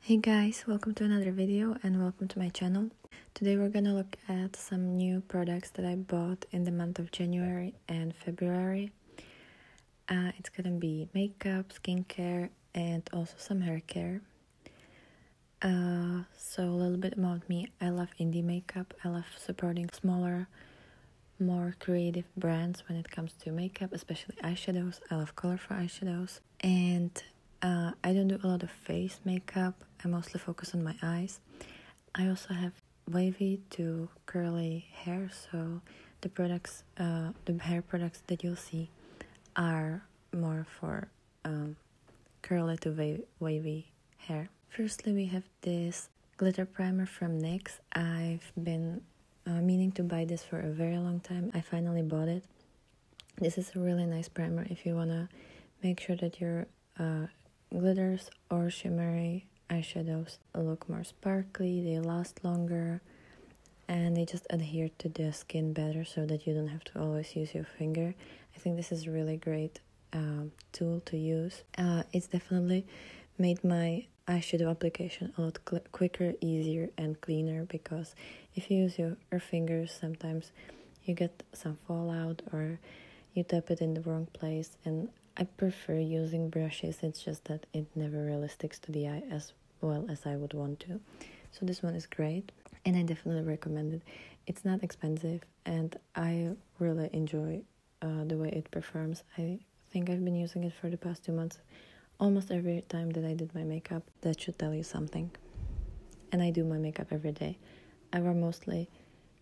Hey guys, welcome to another video and welcome to my channel. Today we're gonna look at some new products that I bought in the month of January and February. It's gonna be makeup, skincare, and also some hair care. So a little bit about me. I love indie makeup. I love supporting smaller, more creative brands when it comes to makeup, especially eyeshadows. I love colorful eyeshadows. And I don't do a lot of face makeup. I mostly focus on my eyes. I also have wavy to curly hair, so the products, the hair products that you'll see are more for curly to wavy hair. Firstly, we have this glitter primer from NYX. I've been meaning to buy this for a very long time. I finally bought it. This is a really nice primer if you want to make sure that your glitters or shimmery eyeshadows look more sparkly, they last longer, and they just adhere to the skin better so that you don't have to always use your finger. I think this is a really great tool to use. It's definitely made my eyeshadow application a lot quicker, easier, and cleaner, because if you use your fingers, sometimes you get some fallout or you tap it in the wrong place, and I prefer using brushes. It's just that it never really sticks to the eye as well as I would want to. So this one is great and I definitely recommend it. It's not expensive and I really enjoy the way it performs. I think I've been using it for the past 2 months, almost every time that I did my makeup. That should tell you something. And I do my makeup every day. I wear mostly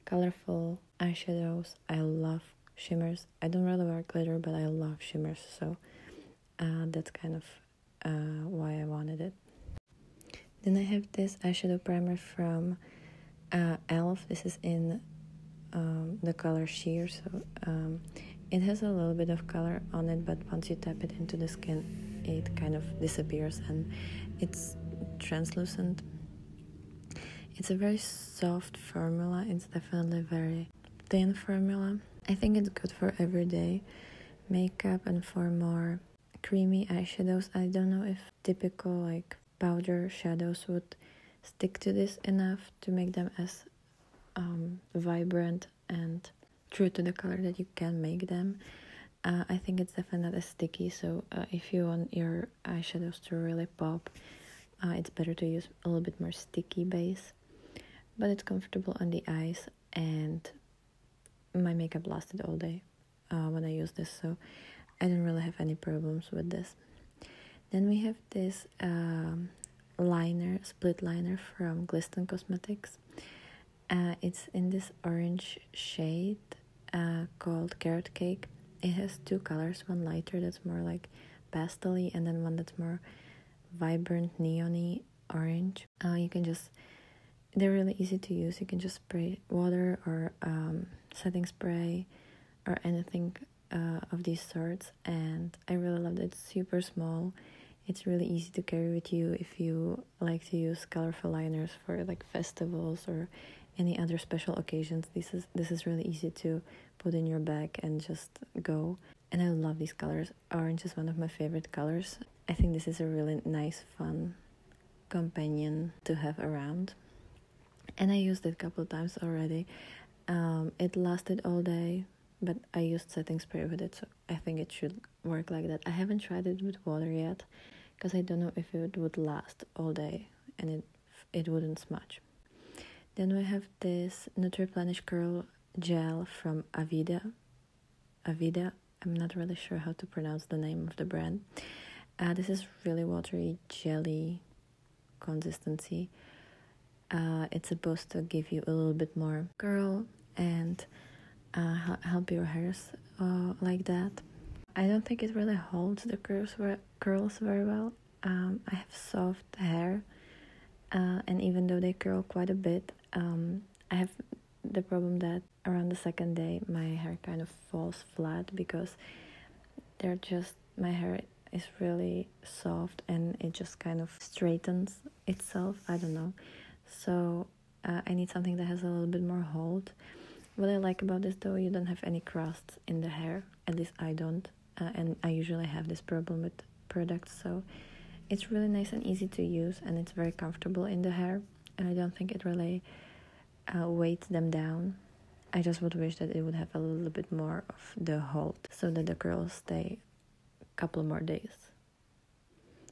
colorful eyeshadows. I love shimmers. I don't really wear glitter, but I love shimmers, so that's kind of why I wanted it. Then I have this eyeshadow primer from e.l.f. This is in the color Sheer, so it has a little bit of color on it, but once you tap it into the skin, it kind of disappears and it's translucent. It's a very soft formula. It's definitely a very thin formula. I think it's good for everyday makeup and for more creamy eyeshadows. I don't know if typical like powder shadows would stick to this enough to make them as vibrant and true to the color that you can make them. I think it's definitely not as sticky, so if you want your eyeshadows to really pop, it's better to use a little bit more sticky base, but it's comfortable on the eyes and my makeup lasted all day when I used this, so I didn't really have any problems with this. Then we have this liner, split liner from Glisten Cosmetics. It's in this orange shade called Carrot Cake. It has two colors, one lighter that's more like pastel-y, and then one that's more vibrant neon-y orange. You can just, they're really easy to use. You can just spray water or setting spray or anything of these sorts, and I really love it. It's super small. It's really easy to carry with you if you like to use colorful liners for like festivals or any other special occasions. This is really easy to put in your bag and just go. And I love these colors. Orange is one of my favorite colors. I think this is a really nice, fun companion to have around. And I used it a couple of times already. It lasted all day, but I used setting spray with it, so I think it should work like that. I haven't tried it with water yet, because I don't know if it would last all day and it wouldn't smudge. Then we have this Nutri-Plenish Curl Gel from Avida. I'm not really sure how to pronounce the name of the brand. This is really watery, jelly consistency. It's supposed to give you a little bit more curl and help your hairs like that. I don't think it really holds the curls very well. I have soft hair, and even though they curl quite a bit, I have the problem that around the second day my hair kind of falls flat, because my hair is really soft and it just kind of straightens itself. I don't know. So I need something that has a little bit more hold. What I like about this though, you don't have any crusts in the hair. At least I don't. And I usually have this problem with products, so It's really nice and easy to use, and it's very comfortable in the hair, and I don't think it really weights them down. I just would wish that it would have a little bit more of the hold so that the curls stay a couple more days,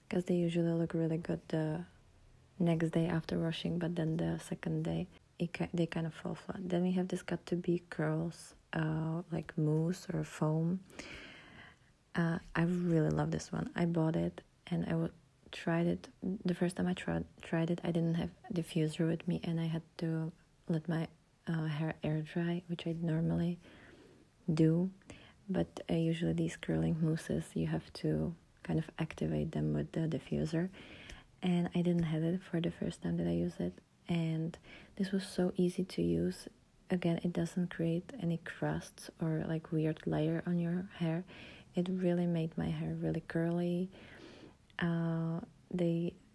because they usually look really good the next day after washing, but then the second day they kind of fall flat. Then we have this Got2be Curlz like mousse or foam. I really love this one. I bought it and tried it. The first time I tried it, I didn't have diffuser with me, and I had to let my hair air dry, which I normally do. But usually these curling mousses, you have to kind of activate them with the diffuser, and I didn't have it for the first time that I used it, and this was so easy to use. Again, it doesn't create any crusts or like weird layer on your hair. It really made my hair really curly.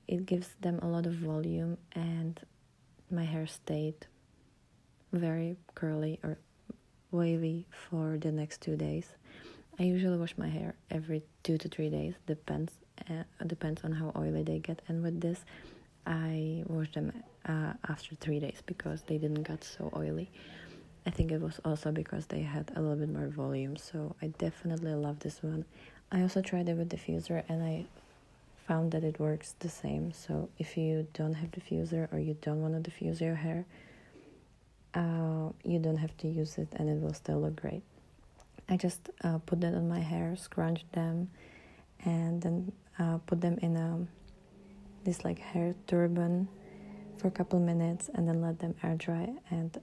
It gives them a lot of volume, and my hair stayed very curly or wavy for the next 2 days. I usually wash my hair every 2 to 3 days, depends on how oily they get, and with this I wash them after 3 days because they didn't get so oily. I think it was also because they had a little bit more volume, so I definitely love this one. I also tried it with diffuser, and I found that it works the same. So if you don't have diffuser or you don't want to diffuse your hair, you don't have to use it, and it will still look great. I just put that on my hair, scrunch them, and then put them in this like hair turban for a couple minutes, and then let them air dry, and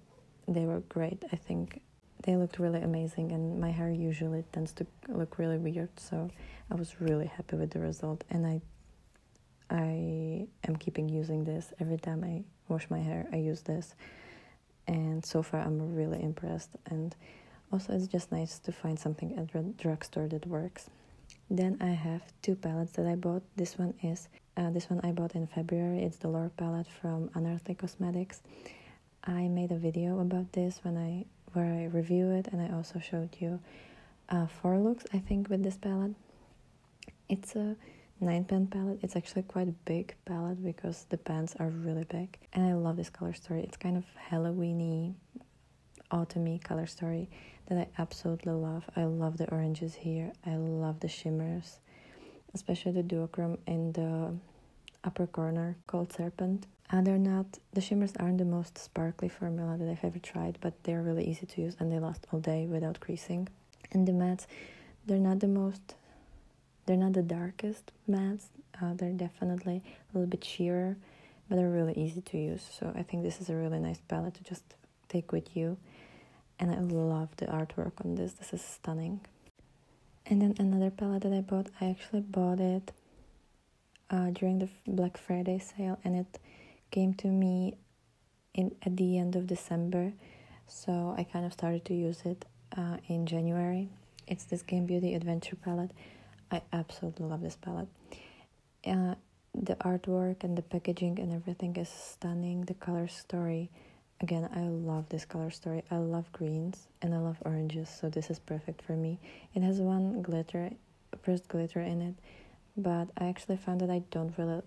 they were great. I think they looked really amazing, and my hair usually tends to look really weird, so I was really happy with the result, and I am keeping using this. Every time I wash my hair, I use this, and so far I'm really impressed. And also it's just nice to find something at the drugstore that works. Then I have 2 palettes that I bought. This one I bought in February. It's the Lore palette from Unearthly Cosmetics. I made a video about this where I review it, and I also showed you 4 looks, I think, with this palette. It's a 9-pan palette. It's actually quite a big palette because the pans are really big, and I love this color story. It's kind of Halloween-y, autumny color story that I absolutely love. I love the oranges here. I love the shimmers, especially the duochrome in the upper corner called Serpent. The shimmers aren't the most sparkly formula that I've ever tried, but they're really easy to use and they last all day without creasing. And the mattes, they're not the darkest mattes. They're definitely a little bit sheerer, but they're really easy to use. So I think this is a really nice palette to just take with you. And I love the artwork on this. This is stunning. And then another palette that I bought, I actually bought it during the Black Friday sale, and it came to me at the end of December, so I kind of started to use it in January. It's this Game Beauty Adventure palette. I absolutely love this palette. The artwork and the packaging and everything is stunning. The color story, again, I love this color story. I love greens and I love oranges, so this is perfect for me. It has one pressed glitter in it, but I actually found that I don't really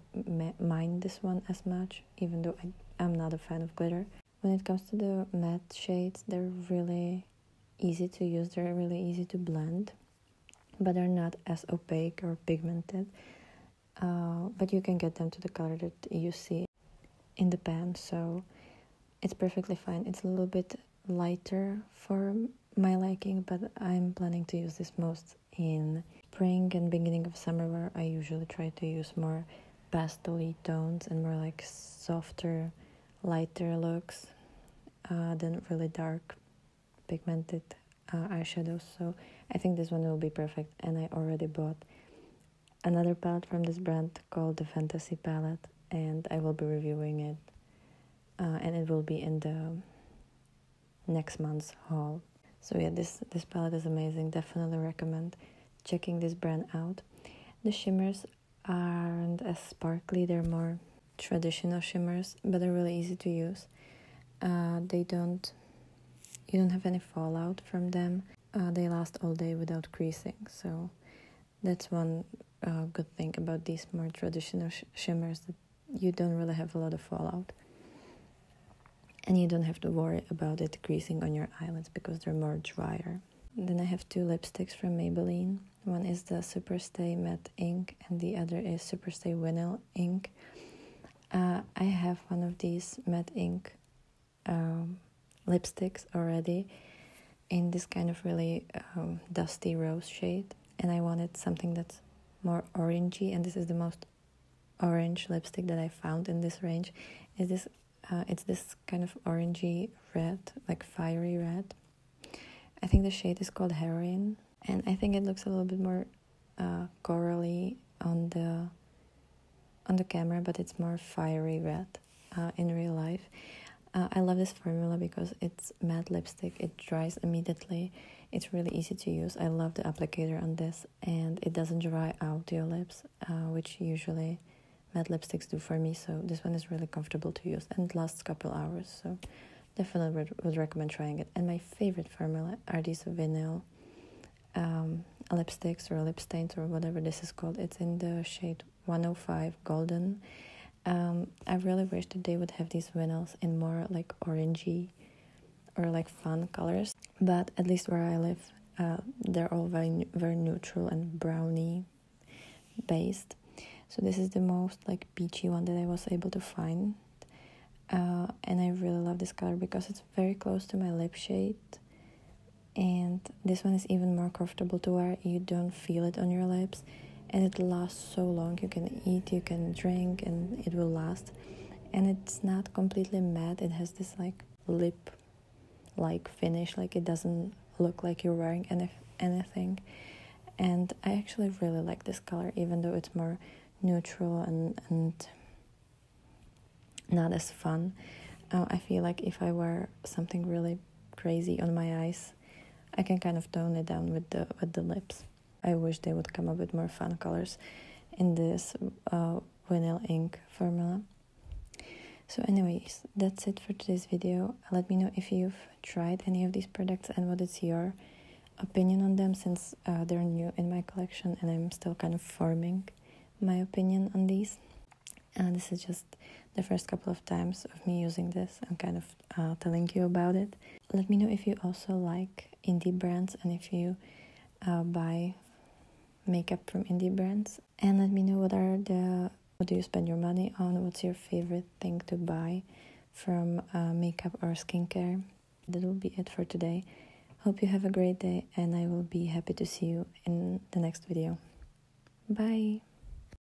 mind this one as much, even though I'm not a fan of glitter. When it comes to the matte shades, they're really easy to use. They're really easy to blend, but they're not as opaque or pigmented. But you can get them to the color that you see in the pan, so it's perfectly fine. It's a little bit lighter for my liking, but I'm planning to use this most in spring and beginning of summer, where I usually try to use more pastel-y tones and more like softer, lighter looks than really dark pigmented eyeshadows. So I think this one will be perfect, and I already bought another palette from this brand called the Fantasy palette, and I will be reviewing it, and it will be in the next month's haul. So yeah, this palette is amazing. Definitely recommend checking this brand out. The shimmers aren't as sparkly. They're more traditional shimmers, but they're really easy to use. You don't have any fallout from them. They last all day without creasing, so that's one good thing about these more traditional shimmers, that you don't really have a lot of fallout. And you don't have to worry about it greasing on your eyelids because they're more drier. Then I have two lipsticks from Maybelline. One is the Superstay Matte Ink and the other is Superstay Vinyl Ink. I have one of these matte ink lipsticks already in this kind of really dusty rose shade, and I wanted something that's more orangey, and this is the most orange lipstick that I found in this range. It's this kind of orangey red, like fiery red. I think the shade is called Heroine, and I think it looks a little bit more corally on the camera, but it's more fiery red in real life. I love this formula because it's matte lipstick, it dries immediately, it's really easy to use. I love the applicator on this, and it doesn't dry out your lips, which usually matte lipsticks do for me, so this one is really comfortable to use and it lasts a couple hours, so definitely would recommend trying it. And my favorite formula are these vinyl lipsticks or lip stains or whatever this is called. It's in the shade 105 Golden. I really wish that they would have these vinyls in more like orangey or like fun colors, but at least where I live, they're all very, very neutral and brownie based. So this is the most like peachy one that I was able to find, and I really love this color because it's very close to my lip shade, and this one is even more comfortable to wear. You don't feel it on your lips, and it lasts so long. You can eat, you can drink, and it will last. And it's not completely matte, it has this like lip like finish, like it doesn't look like you're wearing anything. And I actually really like this color, even though it's more neutral and not as fun. I feel like if I wear something really crazy on my eyes, I can kind of tone it down with the lips. I wish they would come up with more fun colors in this vinyl ink formula. So anyways, that's it for today's video. Let me know if you've tried any of these products and what is your opinion on them, since they're new in my collection and I'm still kind of forming my opinion on these. This is just the first couple of times of me using this. I'm kind of telling you about it. Let me know if you also like indie brands and if you buy makeup from indie brands. And let me know what do you spend your money on? What's your favorite thing to buy from makeup or skincare? That will be it for today. Hope you have a great day, and I will be happy to see you in the next video. Bye!